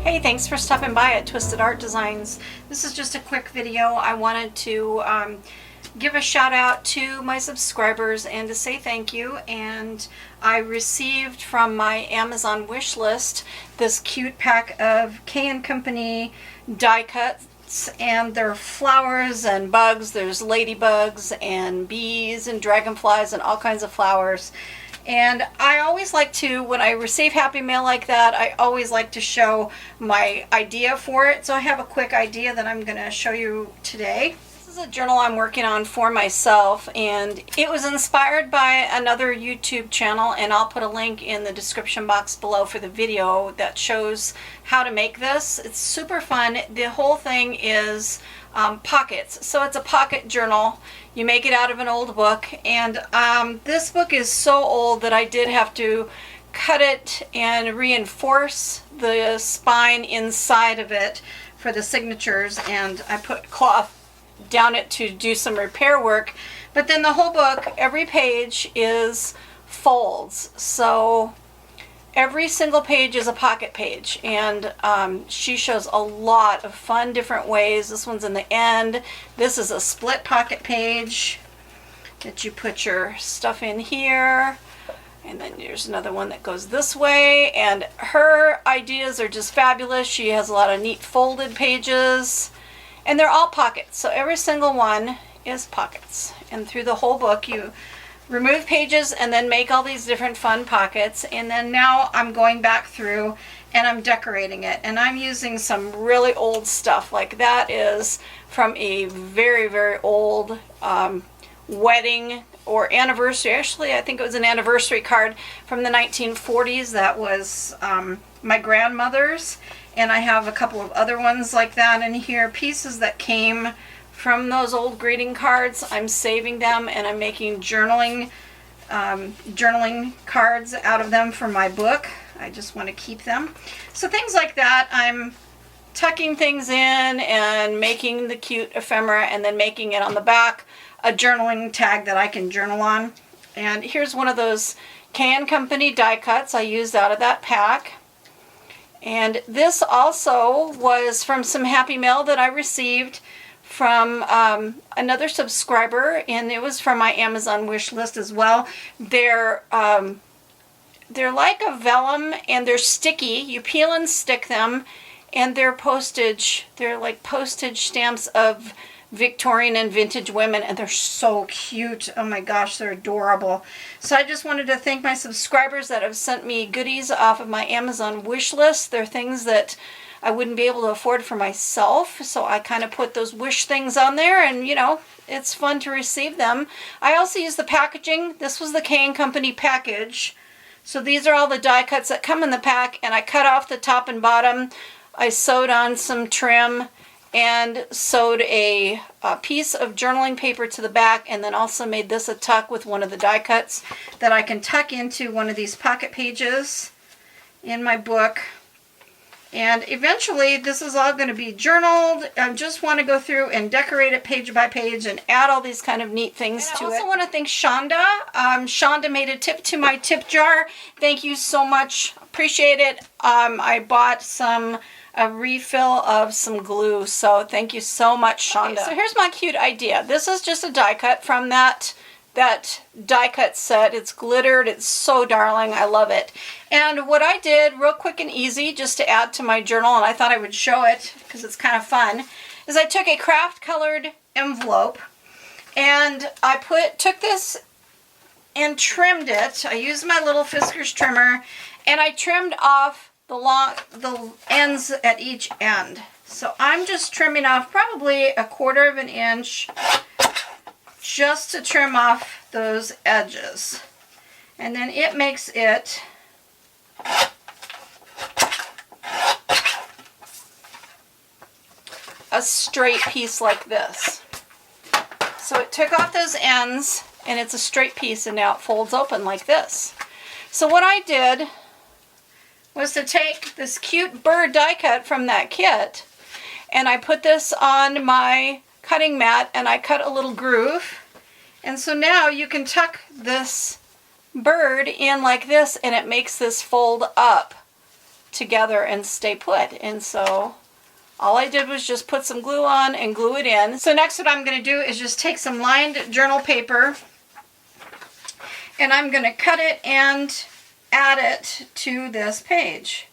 Hey, thanks for stopping by at Twisted Art Designs. This is just a quick video. I wanted to give a shout out to my subscribers and to say thank you. And I received from my Amazon wish list this cute pack of K&Company die cuts, and there are flowers and bugs. There's ladybugs and bees and dragonflies and all kinds of flowers. And I always like to, when I receive happy mail like that, I always like to show my idea for it. So I have a quick idea that I'm going to show you today. This is a journal I'm working on for myself, and it was inspired by another YouTube channel, and I'll put a link in the description box below for the video that shows how to make this. It's super fun. The whole thing is pockets. So it's a pocket journal. You make it out of an old book, and this book is so old that I did have to cut it and reinforce the spine inside of it for the signatures, and I put cloth down it to do some repair work. But then the whole book, every page is folds, so every single page is a pocket page, and she shows a lot of fun different ways. This one's in the end. This is a split pocket page that you put your stuff in here, and then there's another one that goes this way, and her ideas are just fabulous. She has a lot of neat folded pages, and they're all pockets, so every single one is pockets. And through the whole book you remove pages and then make all these different fun pockets. And then now I'm going back through and I'm decorating it, and I'm using some really old stuff. Like that is from a very, very old wedding or anniversary. Actually, I think it was an anniversary card from the 1940s that was my grandmother's, and I have a couple of other ones like that in here, pieces that came from those old greeting cards. I'm saving them, and I'm making journaling cards out of them for my book. I just want to keep them. So things like that. I'm tucking things in and making the cute ephemera, and then making it on the back a journaling tag that I can journal on. And here's one of those K&Company die cuts I used out of that pack. And this also was from some happy mail that I received from another subscriber, and it was from my Amazon wish list as well. They're like a vellum, and they're sticky. You peel and stick them, and they're postage. They're like postage stamps of Victorian and vintage women, and they're so cute. Oh my gosh, they're adorable. So I just wanted to thank my subscribers that have sent me goodies off of my Amazon wish list. They're things that I wouldn't be able to afford for myself, so I kind of put those wish things on there, and you know, it's fun to receive them. I also use the packaging. This was the K&Company package. So these are all the die cuts that come in the pack, and I cut off the top and bottom. I sewed on some trim and sewed a piece of journaling paper to the back, and then also made this a tuck with one of the die cuts that I can tuck into one of these pocket pages in my book. And eventually this is all going to be journaled. I just want to go through and decorate it page by page and add all these kind of neat things to it. I also want to thank Shonda. Shonda made a tip to my tip jar. Thank you so much. Appreciate it. I bought a refill of some glue, so thank you so much, Shonda. Okay, so here's my cute idea. This is just a die cut from that die cut set. It's glittered. It's so darling. I love it. And what I did took quick and easy just to add to my journal, and I thought I would show it because it's kind of fun, is I took a craft colored envelope, and I took this and trimmed it. I used my little Fiskars trimmer, and I trimmed off the ends at each end. So I'm just trimming off probably 1/4 of an inch just to trim off those edges. And then it makes it a straight piece like this. So it took off those ends, and it's a straight piece, and now it folds open like this. So what I did was to take this cute bird die cut from that kit, and I put this on my cutting mat, and I cut a little groove, and so now you can tuck this bird in like this, and it makes this fold up together and stay put. And so all I did was just put some glue on and glue it in. So next what I'm going to do is just take some lined journal paper, and I'm going to cut it and add it to this page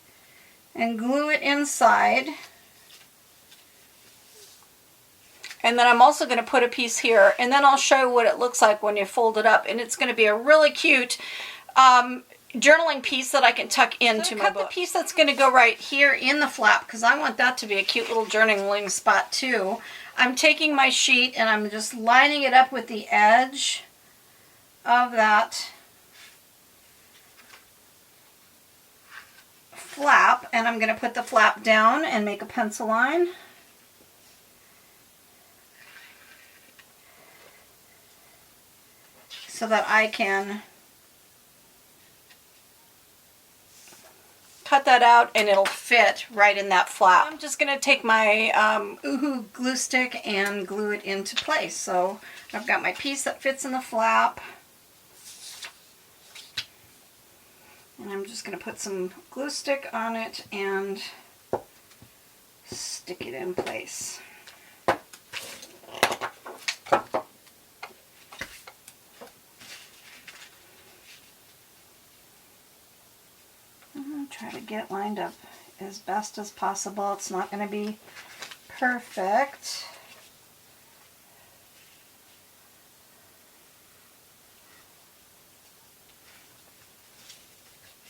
and glue it inside. And then I'm also going to put a piece here, and then I'll show you what it looks like when you fold it up. And it's going to be a really cute journaling piece that I can tuck into my book. The piece that's going to go right here in the flap, because I want that to be a cute little journaling spot too. I'm taking my sheet and I'm just lining it up with the edge of that flap, and I'm going to put the flap down and make a pencil line. So that I can cut that out and it'll fit right in that flap. I'm just going to take my UHU glue stick and glue it into place. So I've got my piece that fits in the flap. And I'm just going to put some glue stick on it and stick it in place. Try to get it lined up as best as possible. It's not going to be perfect.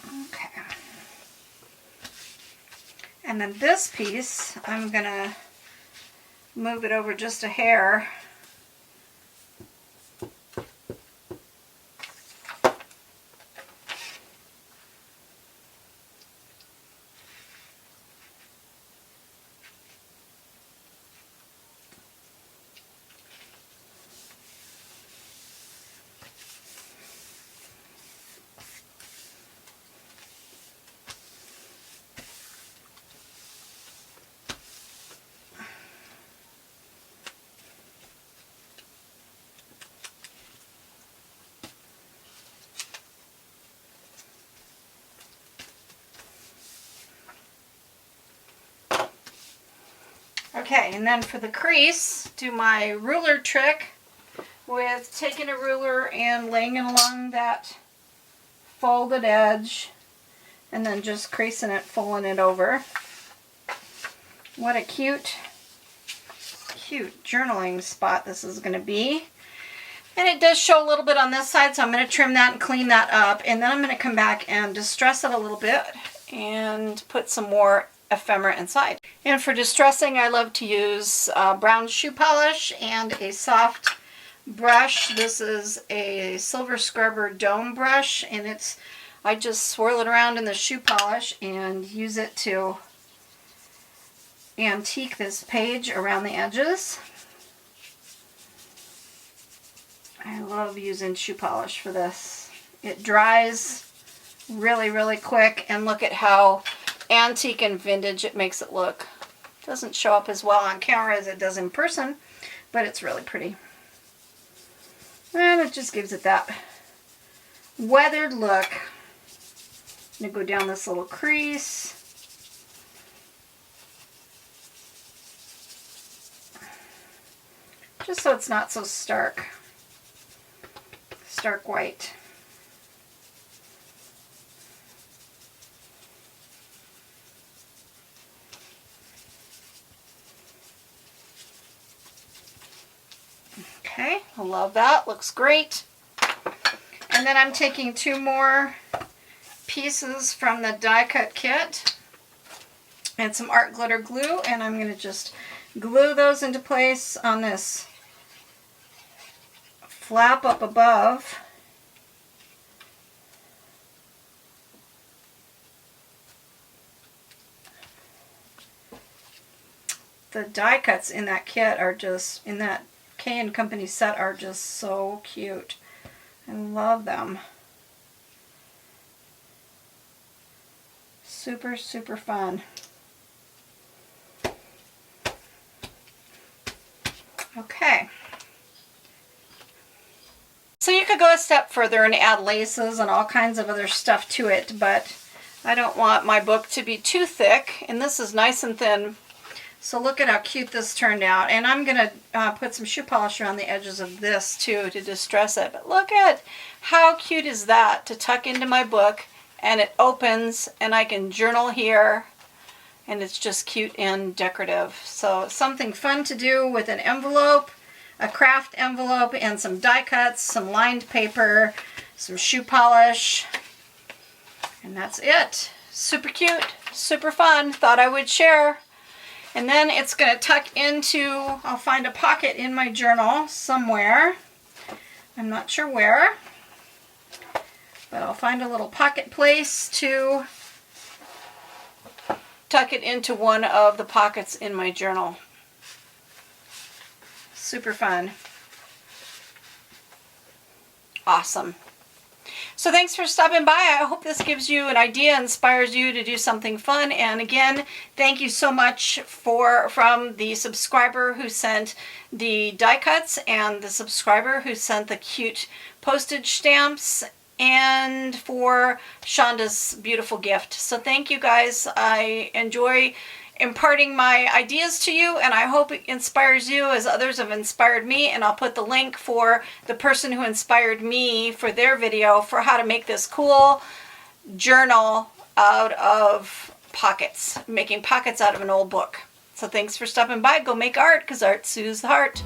Okay. And then this piece, I'm going to move it over just a hair. Okay, and then for the crease, do my ruler trick with taking a ruler and laying it along that folded edge and then just creasing it, folding it over. What a cute journaling spot this is going to be. And it does show a little bit on this side, so I'm going to trim that and clean that up, and then I'm going to come back and distress it a little bit and put some more ephemera inside. And for distressing, I love to use brown shoe polish and a soft brush. This is a Silver Scrubber Dome brush, and I just swirl it around in the shoe polish and use it to antique this page around the edges. I love using shoe polish for this. It dries really, really quick, and look at how antique and vintage it makes it look. Doesn't show up as well on camera as it does in person, but it's really pretty. And it just gives it that weathered look. I'm going to go down this little crease. Just so it's not so stark white. Okay, I love that. Looks great. And then I'm taking two more pieces from the die cut kit and some art glitter glue, and I'm going to just glue those into place on this flap up above. The die cuts in that kit are just, in that K&Company set, are just so cute. I love them. Super, super fun. Okay. So you could go a step further and add laces and all kinds of other stuff to it, but I don't want my book to be too thick, and this is nice and thin. So look at how cute this turned out. And I'm going to put some shoe polish around the edges of this too to distress it. But look at how cute is that to tuck into my book, and it opens and I can journal here, and it's just cute and decorative. So something fun to do with an envelope, a craft envelope, and some die cuts, some lined paper, some shoe polish, and that's it. Super cute, super fun. Thought I would share. And then it's going to tuck into, I'll find a pocket in my journal somewhere. I'm not sure where, but I'll find a little pocket place to tuck it into one of the pockets in my journal. Super fun. From So thanks for stopping by. I hope this gives you an idea, inspires you to do something fun. And again, thank you so much from the subscriber who sent the die cuts and the subscriber who sent the cute postage stamps, and for Shonda's beautiful gift. So thank you guys. I enjoy imparting my ideas to you, and I hope it inspires you as others have inspired me. And I'll put the link for the person who inspired me for their video for how to make this cool journal out of pockets, making pockets out of an old book. So thanks for stopping by. Go make art, because art soothes the heart.